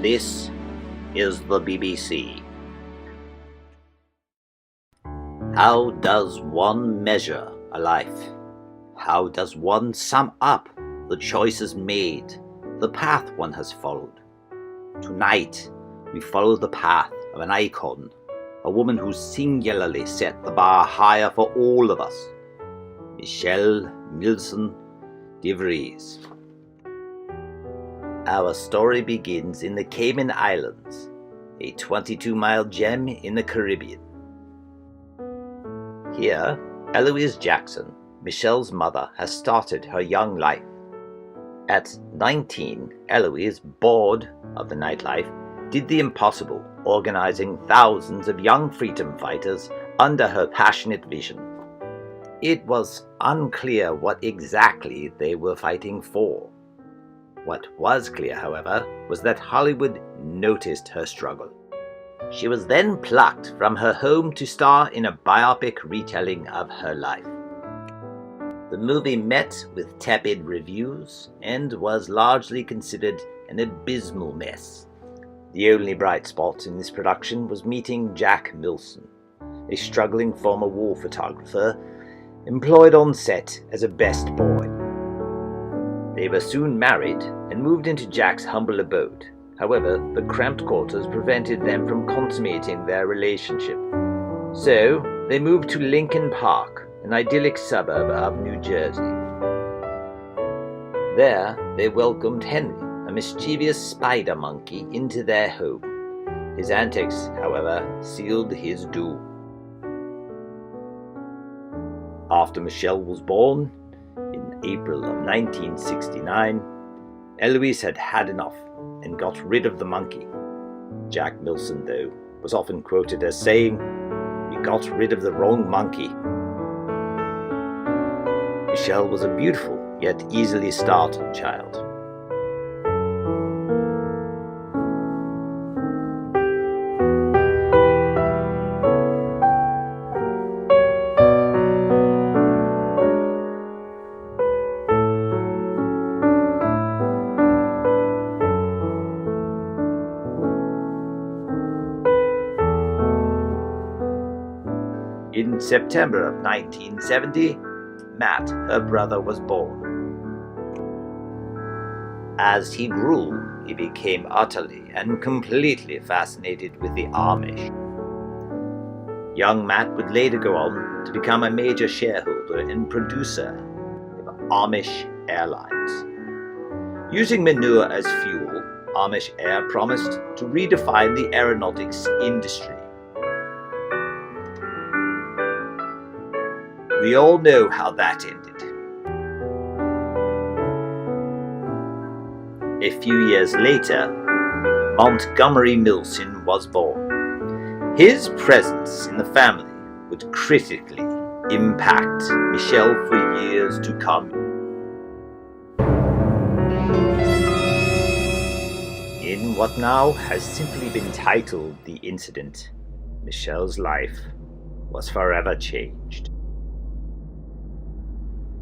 This is the BBC. How does one measure a life? How does one sum up the choices made, the path one has followed? Tonight, we follow the path of an icon, a woman who singularly set the bar higher for all of us, Michelle Milson de Vries. Our story begins in the Cayman Islands, a 22-mile gem in the Caribbean. Here, Eloise Jackson, Michelle's mother, has started her young life. At 19, Eloise, bored of the nightlife, did the impossible, organizing thousands of young freedom fighters under her passionate vision. It was unclear what exactly they were fighting for. What was clear, however, was that Hollywood noticed her struggle. She was then plucked from her home to star in a biopic retelling of her life. The movie met with tepid reviews and was largely considered an abysmal mess. The only bright spot in this production was meeting Jack Milson, a struggling former war photographer employed on set as a best boy. They were soon married and moved into Jack's humble abode. However, the cramped quarters prevented them from consummating their relationship. So, they moved to Lincoln Park, an idyllic suburb of New Jersey. There, they welcomed Henry, a mischievous spider monkey, into their home. His antics, however, sealed his doom. After Michelle was born, in April of 1969, Eloise had had enough and got rid of the monkey. Jack Milson, though, was often quoted as saying, "You got rid of the wrong monkey." Michelle was a beautiful yet easily startled child. In September of 1970, Matt, her brother, was born. As he grew, he became utterly and completely fascinated with the Amish. Young Matt would later go on to become a major shareholder and producer of Amish Airlines. Using manure as fuel, Amish Air promised to redefine the aeronautics industry. We all know how that ended. A few years later, Montgomery Milson was born. His presence in the family would critically impact Michelle for years to come. In what now has simply been titled The Incident, Michelle's life was forever changed.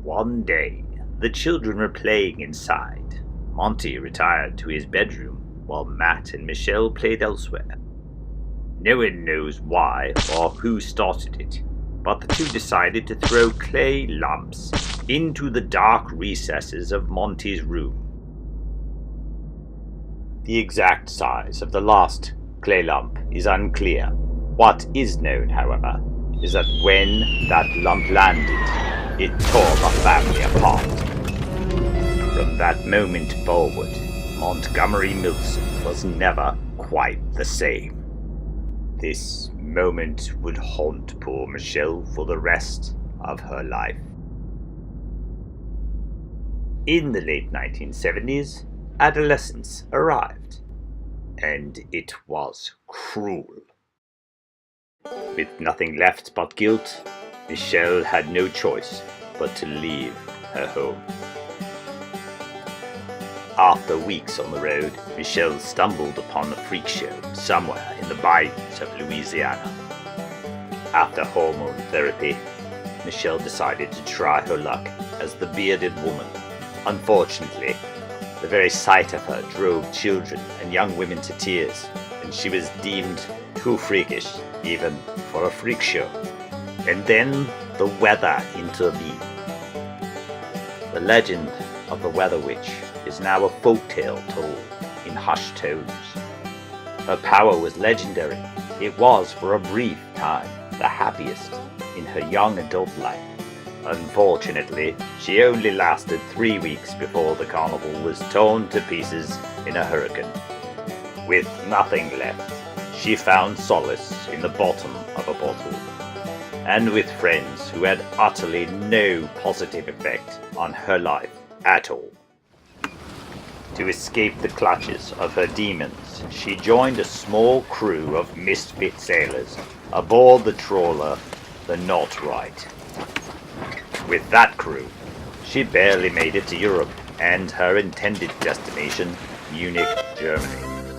One day, the children were playing inside. Monty retired to his bedroom while Matt and Michelle played elsewhere. No one knows why or who started it, but the two decided to throw clay lumps into the dark recesses of Monty's room. The exact size of the last clay lump is unclear. What is known, however, is that when that lump landed, it tore the family apart. From that moment forward, Montgomery Milson was never quite the same. This moment would haunt poor Michelle for the rest of her life. In the late 1970s, adolescence arrived, and it was cruel. With nothing left but guilt, Michelle had no choice but to leave her home. After weeks on the road, Michelle stumbled upon a freak show somewhere in the bayous of Louisiana. After hormone therapy, Michelle decided to try her luck as the bearded woman. Unfortunately, The very sight of her drove children and young women to tears, and she was deemed too freakish even for a freak show. And then the weather intervened. The legend of the Weather Witch is now a folktale told in hushed tones. Her power was legendary. It was, for a brief time, the happiest in her young adult life. Unfortunately, she only lasted 3 weeks before the carnival was torn to pieces in a hurricane. With nothing left, she found solace in the bottom of a bottle, and with friends who had utterly no positive effect on her life at all. To escape the clutches of her demons, she joined a small crew of misfit sailors aboard the trawler the Not Right. With that crew, she barely made it to Europe and her intended destination, Munich, Germany.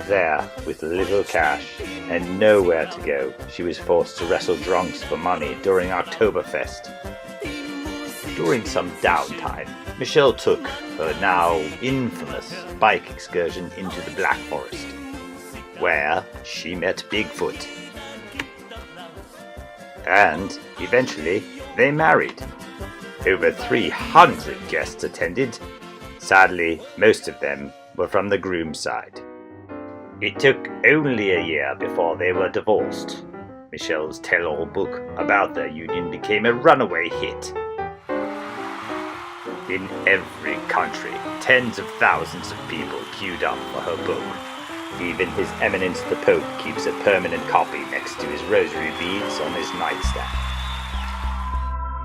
There, with little cash and nowhere to go, she was forced to wrestle drunks for money during Oktoberfest. During some downtime, Michelle took her now infamous bike excursion into the Black Forest, where she met Bigfoot. And eventually, they married. Over 300 guests attended. Sadly, most of them were from the groom's side. It took only a year before they were divorced. Michelle's tell-all book about their union became a runaway hit. In every country, tens of thousands of people queued up for her book. Even His Eminence the Pope keeps a permanent copy next to his rosary beads on his nightstand.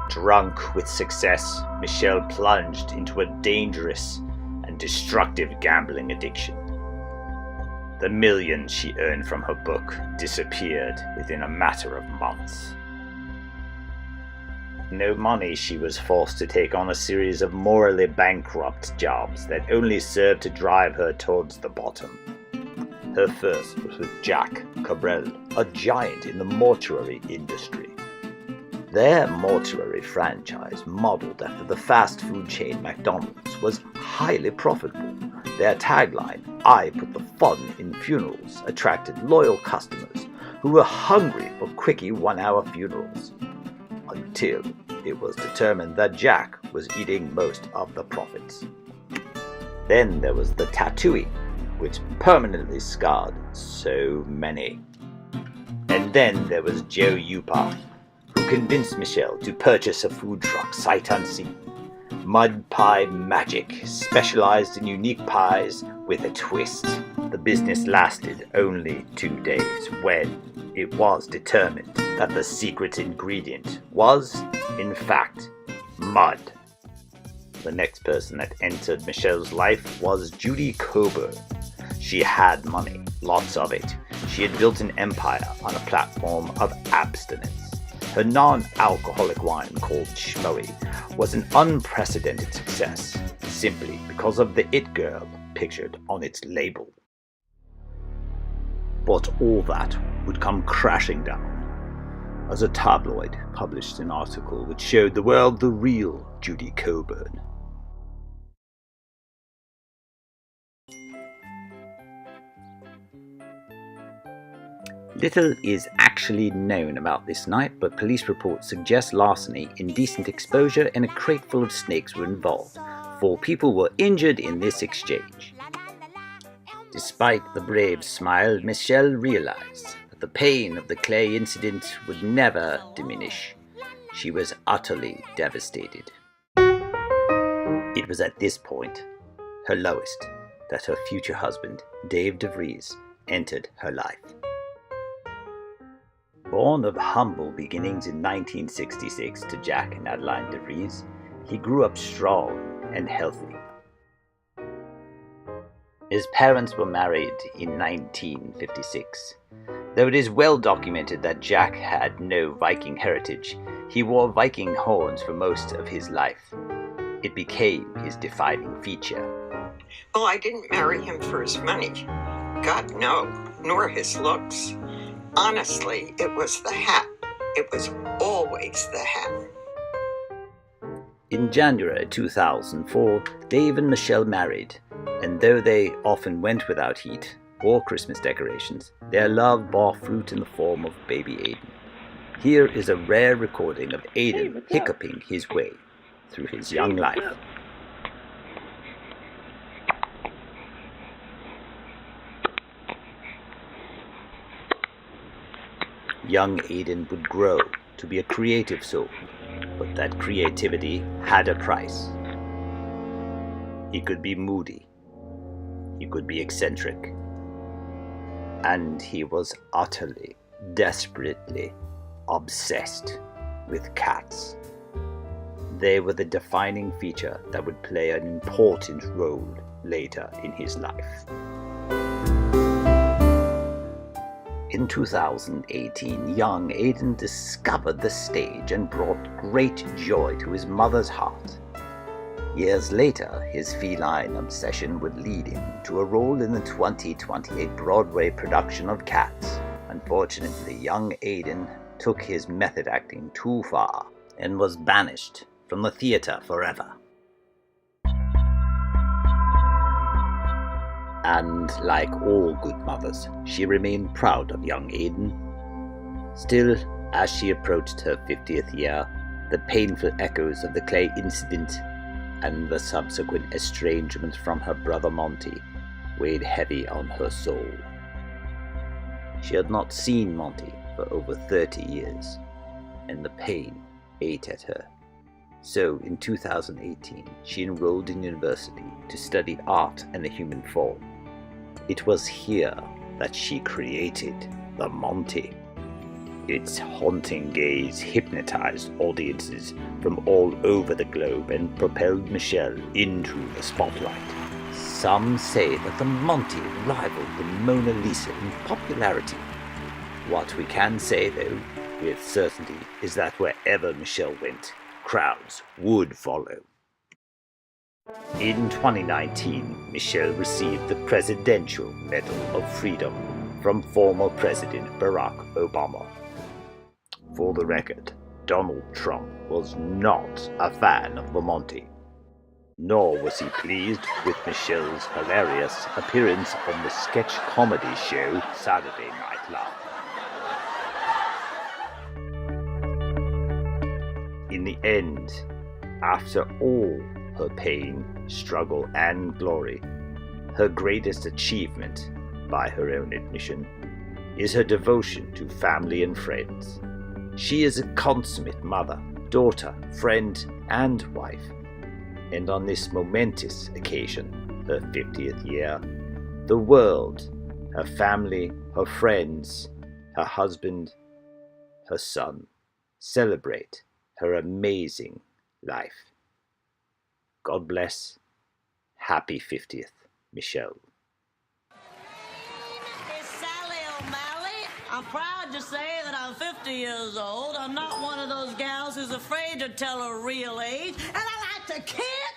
Drunk with success, Michelle plunged into a dangerous and destructive gambling addiction. The millions she earned from her book disappeared within a matter of months. No money, she was forced to take on a series of morally bankrupt jobs that only served to drive her towards the bottom. Her first was with Jack Cabrel, a giant in the mortuary industry. Their mortuary franchise, modeled after the fast food chain McDonald's, was highly profitable. Their tagline, "I put the fun in funerals," attracted loyal customers who were hungry for quickie one-hour funerals. Until it was determined that Jack was eating most of the profits. Then there was the tattooing, which permanently scarred so many. And then there was Joe Upa, who convinced Michelle to purchase a food truck sight unseen. Mud Pie Magic, specialized in unique pies with a twist. The business lasted only 2 days when it was determined that the secret ingredient was, in fact, mud. The next person that entered Michelle's life was Judy Coburn. She had money, lots of it. She had built an empire on a platform of abstinence. Her non-alcoholic wine called Schmoey was an unprecedented success, simply because of the it girl pictured on its label. But all that would come crashing down as a tabloid published an article which showed the world the real Judy Coburn. Little is actually known about this night, but police reports suggest larceny, indecent exposure, and a crate full of snakes were involved. 4 people were injured in this exchange. Despite the brave smile, Michelle realized that the pain of the clay incident would never diminish. She was utterly devastated. It was at this point, her lowest, that her future husband, Dave DeVries, entered her life. Born of humble beginnings in 1966 to Jack and Adeline DeVries, he grew up strong and healthy. His parents were married in 1956. Though it is well documented that Jack had no Viking heritage, he wore Viking horns for most of his life. It became his defining feature. Well, I didn't marry him for his money. God, no, nor his looks. Honestly, it was the hat. It was always the hat. In January 2004, Dave and Michelle married, And though they often went without heat or Christmas decorations, their love bore fruit in the form of baby Aidan. Here is a rare recording of Aidan hiccuping his way through his young life. Young Aidan would grow to be a creative soul, but that creativity had a price. He could be moody, he could be eccentric, and he was utterly, desperately obsessed with cats. They were the defining feature that would play an important role later in his life. In 2018, young Aidan discovered the stage and brought great joy to his mother's heart. Years later, his feline obsession would lead him to a role in the 2028 Broadway production of Cats. Unfortunately, young Aidan took his method acting too far and was banished from the theatre forever. And like all good mothers, she remained proud of young Aidan. Still, as she approached her 50th year, the painful echoes of the Clay incident and the subsequent estrangement from her brother Monty weighed heavy on her soul. She had not seen Monty for over 30 years, and the pain ate at her. So, in 2018, she enrolled in university to study art and the human form. It was here that she created the Monty. Its haunting gaze hypnotized audiences from all over the globe and propelled Michelle into the spotlight. Some say that the Monty rivaled the Mona Lisa in popularity. What we can say, though, with certainty, is that wherever Michelle went, crowds would follow. In 2019, Michelle received the Presidential Medal of Freedom from former President Barack Obama. For the record, Donald Trump was not a fan of the Monty, nor was he pleased with Michelle's hilarious appearance on the sketch comedy show Saturday Night Live. In the end, after all her pain, struggle, and glory, her greatest achievement, by her own admission, is her devotion to family and friends. She is a consummate mother, daughter, friend, and wife. And on this momentous occasion, her 50th year, the world, her family, her friends, her husband, her son, celebrate her amazing life. God bless. Happy 50th, Michelle. It's Sally O'Malley. I'm proud to say that I'm 50 years old. I'm not one of those gals who's afraid to tell her real age. And I like to kill